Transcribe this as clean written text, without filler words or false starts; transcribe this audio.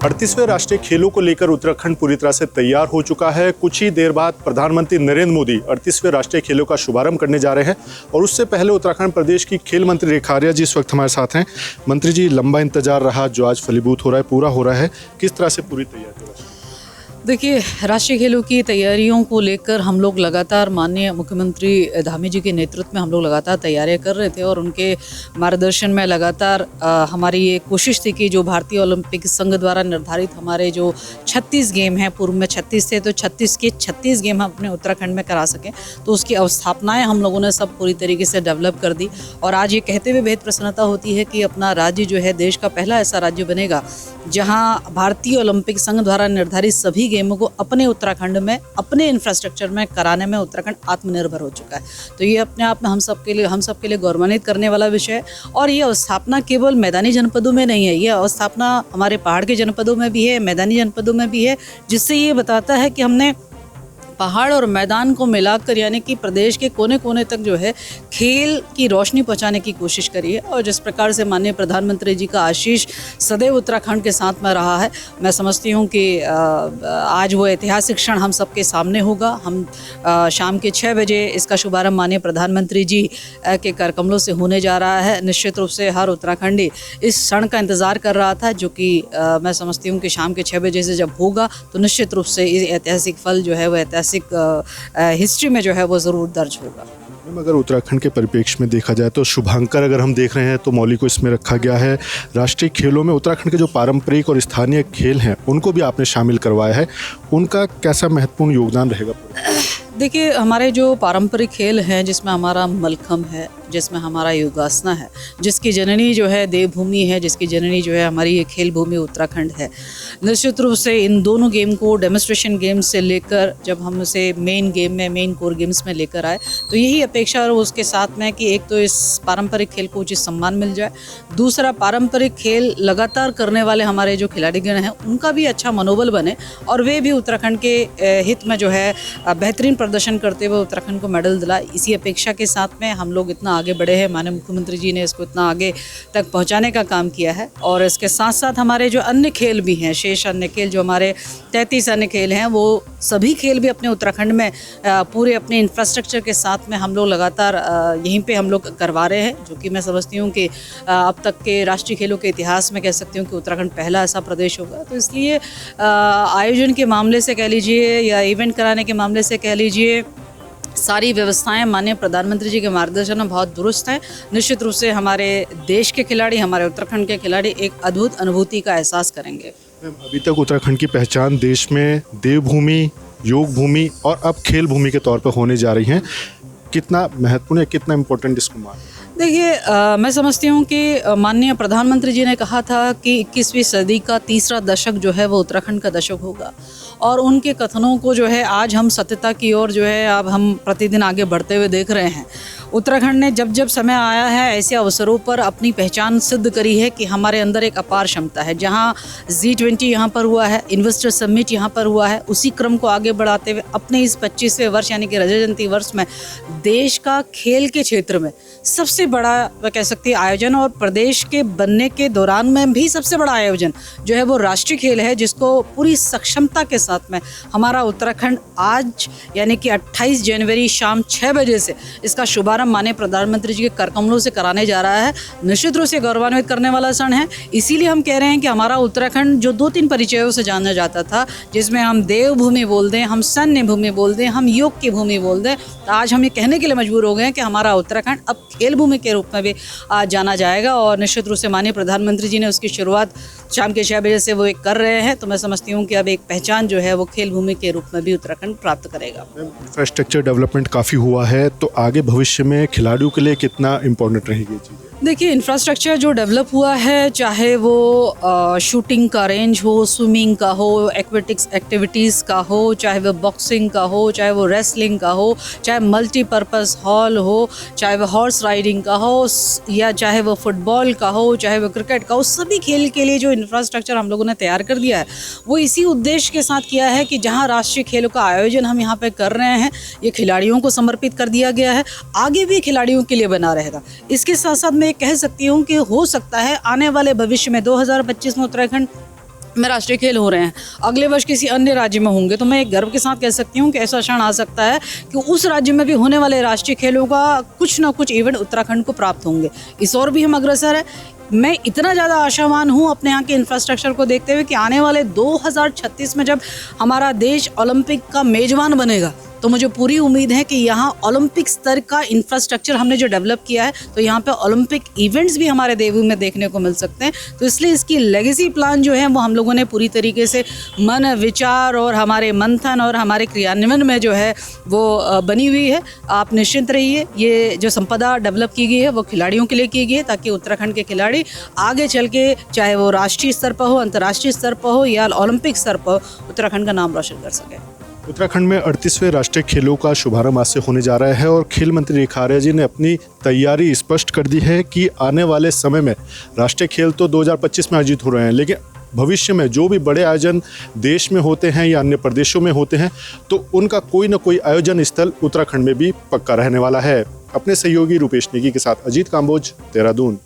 38वें राष्ट्रीय खेलों को लेकर उत्तराखंड पूरी तरह से तैयार हो चुका है। कुछ ही देर बाद प्रधानमंत्री नरेंद्र मोदी 38वें राष्ट्रीय खेलों का शुभारंभ करने जा रहे हैं और उससे पहले उत्तराखंड प्रदेश की खेल मंत्री रेखा आर्या जी इस वक्त हमारे साथ हैं। मंत्री जी, लंबा इंतजार रहा जो आज फलीभूत हो रहा है, पूरा हो रहा है, किस तरह से पूरी तैयारी हो रही है? देखिए, राष्ट्रीय खेलों की तैयारियों को लेकर हम लोग लगातार माननीय मुख्यमंत्री धामी जी के नेतृत्व में हम लोग लगातार तैयारियां कर रहे थे और उनके मार्गदर्शन में लगातार हमारी ये कोशिश थी कि जो भारतीय ओलंपिक संघ द्वारा निर्धारित हमारे जो 36 गेम हैं, पूर्व में 36 थे तो 36 के 36 गेम हम अपने उत्तराखंड में करा सकें, तो उसकी अवस्थापनाएँ हम लोगों ने सब पूरी तरीके से डेवलप कर दी। और आज ये कहते हुए बेहद प्रसन्नता होती है कि अपना राज्य जो है देश का पहला ऐसा राज्य बनेगा जहाँ भारतीय ओलंपिक संघ द्वारा निर्धारित सभी गेमों को अपने उत्तराखंड में, अपने इंफ्रास्ट्रक्चर में कराने में उत्तराखंड आत्मनिर्भर हो चुका है। तो ये अपने आप में हम सबके लिए गौरवान्वित करने वाला विषय है। और ये अवस्थापना केवल मैदानी जनपदों में नहीं है, ये अवस्थापना हमारे पहाड़ के जनपदों में भी है, मैदानी जनपदों में भी है, जिससे ये बताता है कि हमने पहाड़ और मैदान को मिलाकर यानी कि प्रदेश के कोने कोने तक जो है खेल की रोशनी पहुंचाने की कोशिश करी है। और जिस प्रकार से माननीय प्रधानमंत्री जी का आशीष सदैव उत्तराखंड के साथ में रहा है, मैं समझती हूं कि आज वो ऐतिहासिक क्षण हम सबके सामने होगा। हम शाम के 6 बजे इसका शुभारंभ माननीय प्रधानमंत्री जी के कर कमलों से होने जा रहा है। निश्चित रूप से हर उत्तराखंडी इस क्षण का इंतज़ार कर रहा था, जो कि मैं समझती हूँ कि शाम के 6 बजे से जब होगा तो निश्चित रूप से इस ऐतिहासिक फल जो है वो ऐतिहासिक हिस्ट्री में जो है वो ज़रूर दर्ज होगा। मैम, अगर उत्तराखंड के परिप्रेक्ष्य में देखा जाए तो शुभांकर अगर हम देख रहे हैं तो मौली को इसमें रखा गया है। राष्ट्रीय खेलों में उत्तराखंड के जो पारंपरिक और स्थानीय खेल हैं उनको भी आपने शामिल करवाया है, उनका कैसा महत्वपूर्ण योगदान रहेगा? देखिए, हमारे जो पारंपरिक खेल हैं जिसमें हमारा मलखम है, जिसमें हमारा योगासना है, जिसकी जननी जो है देवभूमि है, जिसकी जननी जो है हमारी ये खेल भूमि उत्तराखंड है, निश्चित रूप से इन दोनों गेम को डेमोन्स्ट्रेशन गेम्स से लेकर जब हम उसे मेन गेम में, मेन कोर गेम्स में लेकर आए तो यही अपेक्षा और उसके साथ में कि एक तो इस पारंपरिक खेल को उचित सम्मान मिल जाए, दूसरा पारंपरिक खेल लगातार करने वाले हमारे जो खिलाड़ीगण हैं उनका भी अच्छा मनोबल बने और वे भी उत्तराखंड के हित में जो है बेहतरीन प्रदर्शन करते हुए उत्तराखंड को मेडल दिलाए। इसी अपेक्षा के साथ में हम लोग इतना आगे बढ़े हैं, माननीय मुख्यमंत्री जी ने इसको इतना आगे तक पहुंचाने का काम किया है। और इसके साथ साथ हमारे जो अन्य खेल भी हैं, शेष अन्य खेल जो हमारे 33 अन्य खेल हैं, वो सभी खेल भी अपने उत्तराखंड में पूरे अपने इंफ्रास्ट्रक्चर के साथ में हम लोग लगातार यहीं पे हम लोग करवा रहे हैं, जो कि मैं समझती हूँ कि अब तक के राष्ट्रीय खेलों के इतिहास में कह सकती हूँ कि उत्तराखंड पहला ऐसा प्रदेश होगा। तो इसलिए आयोजन के मामले से कह लीजिए या इवेंट कराने के मामले से कह लीजिए, सारी व्यवस्थाएं माननीय प्रधानमंत्री जी के मार्गदर्शन में बहुत दुरुस्त हैं। निश्चित रूप से हमारे देश के खिलाड़ी, हमारे उत्तराखंड के खिलाड़ी एक अद्भुत अनुभूति का एहसास करेंगे। अभी तक उत्तराखंड की पहचान देश में देवभूमि, योग भूमि और अब खेल भूमि के तौर पर होने जा रही हैं। कितना महत्वपूर्ण है, कितना इम्पोर्टेंट इसको मान? देखिए, मैं समझती हूँ कि माननीय प्रधानमंत्री जी ने कहा था कि 21वीं सदी का तीसरा दशक जो है वो उत्तराखंड का दशक होगा और उनके कथनों को जो है आज हम सत्यता की ओर जो है अब हम प्रतिदिन आगे बढ़ते हुए देख रहे हैं। उत्तराखंड ने जब जब समय आया है ऐसे अवसरों पर अपनी पहचान सिद्ध करी है कि हमारे अंदर एक अपार क्षमता है। जहाँ G20 यहाँ पर हुआ है, इन्वेस्टर समिट यहाँ पर हुआ है, उसी क्रम को आगे बढ़ाते हुए अपने इस 25वें वर्ष यानी कि रजत जयंती वर्ष में देश का खेल के क्षेत्र में सबसे बड़ा वह कह सकती है आयोजन और प्रदेश के बनने के दौरान में भी सबसे बड़ा आयोजन जो है वो राष्ट्रीय खेल है, जिसको पूरी सक्षमता के साथ में हमारा उत्तराखंड आज यानी कि 28 जनवरी शाम 6 बजे से इसका शुभारंभ माननीय प्रधानमंत्री जी के कर कमलों से कराने जा रहा है। निश्चित रूप से गौरवान्वित करने वाला क्षण है। इसीलिए हम कह रहे हैं कि हमारा उत्तराखंड जो 2-3 परिचयों से जाना जाता था, जिसमें हम देवभूमि बोल दें, हम सैन्य भूमि बोल दें, हम योग की भूमि बोल दें, तो आज हम ये कहने के लिए मजबूर हो गए हैं कि हमारा उत्तराखंड अब खेल भूमि के रूप में भी आज जाना जाएगा। और निश्चित रूप से माननीय प्रधानमंत्री जी ने उसकी शुरुआत शाम के 6 बजे से वो एक कर रहे हैं। तो मैं समझती हूँ कि अब एक पहचान जो है वो खेल भूमि के रूप में भी उत्तराखंड प्राप्त करेगा। इंफ्रास्ट्रक्चर डेवलपमेंट काफ़ी हुआ है, तो आगे भविष्य में खिलाड़ियों के लिए कितना इम्पोर्टेंट रहेगी चीज़? देखिए, इंफ्रास्ट्रक्चर जो डेवलप हुआ है, चाहे वो शूटिंग का रेंज हो, स्विमिंग का हो, एक्वेटिक्स एक्टिविटीज़ का हो, चाहे वो बॉक्सिंग का हो, चाहे वो रेसलिंग का हो, चाहे मल्टीपर्पज़ हॉल हो, चाहे वो हॉर्स राइडिंग का हो, या चाहे वो फुटबॉल का हो, चाहे वो क्रिकेट का हो, सभी खेल के लिए जो इंफ्रास्ट्रक्चर हम लोगों ने तैयार कर दिया है वो इसी उद्देश्य के साथ किया है कि जहाँ राष्ट्रीय खेलों का आयोजन हम यहाँ पे कर रहे हैं, ये खिलाड़ियों को समर्पित कर दिया गया है, आगे भी खिलाड़ियों के लिए बना रहेगा। इसके साथ साथ मैं कह सकती हूँ कि हो सकता है आने वाले भविष्य में 2025 में उत्तराखंड में राष्ट्रीय खेल हो रहे हैं, अगले वर्ष किसी अन्य राज्य में होंगे, तो मैं एक गर्व के साथ कह सकती हूँ कि ऐसा क्षण आ सकता है कि उस राज्य में भी होने वाले राष्ट्रीय खेलों का कुछ ना कुछ इवेंट उत्तराखंड को प्राप्त होंगे। इस ओर भी हम अग्रसर है। मैं इतना ज़्यादा आशावान हूँ अपने यहाँ के इंफ्रास्ट्रक्चर को देखते हुए कि आने वाले 2036 में जब हमारा देश ओलंपिक का मेजबान बनेगा, तो मुझे पूरी उम्मीद है कि यहाँ ओलंपिक स्तर का इंफ्रास्ट्रक्चर हमने जो डेवलप किया है, तो यहाँ पे ओलंपिक इवेंट्स भी हमारे देवू में देखने को मिल सकते हैं। तो इसलिए इसकी लेगेसी प्लान जो है वो हम लोगों ने पूरी तरीके से मन विचार और हमारे मंथन और हमारे क्रियान्वयन में जो है वो बनी हुई है। आप निश्चिंत रहिए, ये जो संपदा डेवलप की गई है वो खिलाड़ियों के लिए की गई है, ताकि उत्तराखंड के खिलाड़ी आगे चल के, चाहे वो राष्ट्रीय स्तर पर हो, अंतर्राष्ट्रीय स्तर पर हो या ओलंपिक स्तर पर, उत्तराखंड का नाम रोशन कर सकें। उत्तराखंड में 38वें राष्ट्रीय खेलों का शुभारंभ आज से होने जा रहा है और खेल मंत्री रेखा आर्या जी ने अपनी तैयारी स्पष्ट कर दी है कि आने वाले समय में राष्ट्रीय खेल तो 2025 में आयोजित हो रहे हैं, लेकिन भविष्य में जो भी बड़े आयोजन देश में होते हैं या अन्य प्रदेशों में होते हैं, तो उनका कोई ना कोई आयोजन स्थल उत्तराखंड में भी पक्का रहने वाला है। अपने सहयोगी रूपेश नेगी के साथ अजीत काम्बोज, देहरादून।